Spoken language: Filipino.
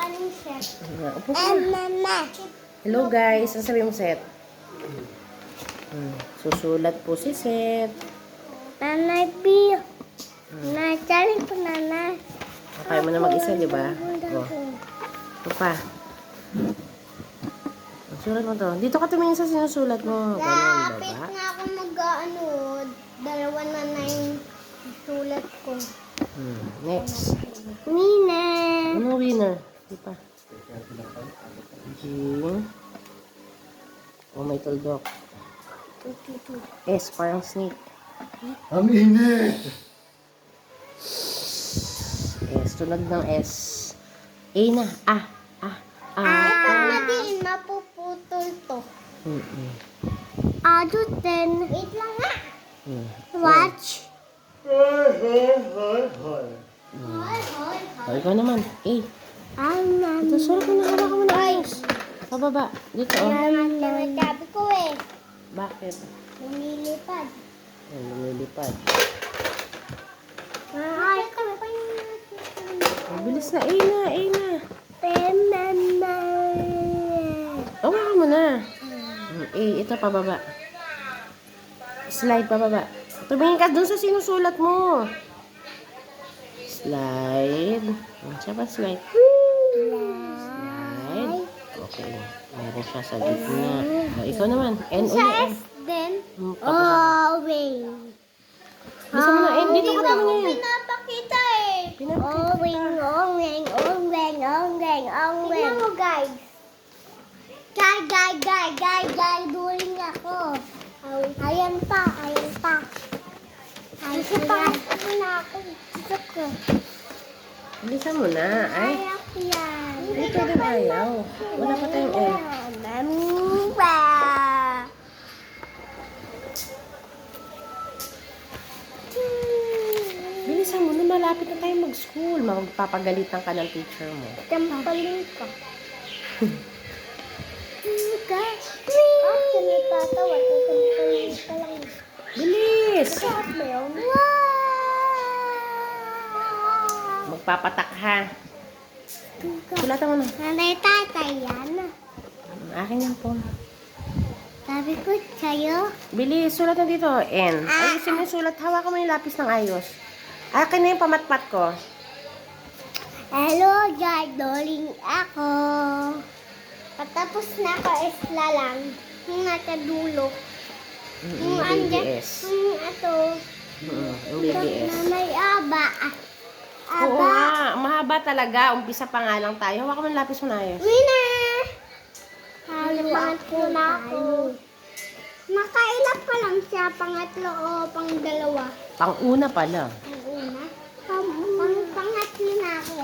anong set? Upo ka. Mama. Hello guys, ang sabi mo, Seth? Susulat po si Seth. Nanay B. Nanay, po nanay. Kaya mo na mag-isa, di ba? Ito pa. Sulat mo to. Dito ka tumingin sa sinusulat mo. Ganun, Lapit baba. na ako dalawa na yung sulat ko. Next. Winner. Ano winner? Di pa. G. Oh, may tuldok. S, parang snake. Ang init! S, tulad ng S. A na. Ito na din, mapuputol to. Din. Wait lang nga. Watch. O, ikaw naman. A. Ito, sulat mo na. Hawakan mo na ayos. Pababa. Dito, oh. Sabi ko eh. Bakit? Lumilipad. Ay, lumilipad. Ay, Bilis na. A na. A na. Mama. Hawakan mo na. A, ito pababa. Slide pababa. Tumingin ka dun sa sinusulat mo. Slide. Siya pa slide. Slide. Okay. Meron siya sa gitna. Ikaw naman. N Sa ulit. S din. Papasok. Wing. Bisa mo na. N. Dito ka tumingin. Pinapakita eh. Pinapakita. Wing. Tingnan mo guys. Guys. Duling ako. Ayan pa. Gusto pa na ako. Gusto ko. Bilisan mo na. Ay. Ayak yan. Hindi pwede ayaw. Wala pa tayong N. Mamba. Bilisan mo na. Malapit na tayo mag-school. Magpapagalitan ka ng teacher mo. Tampalin ka. Guys. Ako natatawa. Tampalin ka lang. Bilis! Wow! Magpapatak ha. Sulatan mo na. Nanay tatay yan. Akin yan po. Sabi ko sa'yo. Bilis, sulat na dito. N. Ayusin mo yung sulat. Hawakan mo yung lapis ng ayos. Akin na yung pamatpat ko. Hello guys, doling ako. Patapos na ako isla lang. Yung nasa dulo. Yung andyan. BBS. Yung ato. Yung BBS. Na may aba. Oo nga, mahaba talaga. Umpisa pa nga lang tayo. Hawakan mo yung lapis mo na ayos. Winner! Halo na ako. Nakailap pa lang siya. Pangatlo o pang-dalawa. Pang-una pala. Ang una. Pangatlo na ako.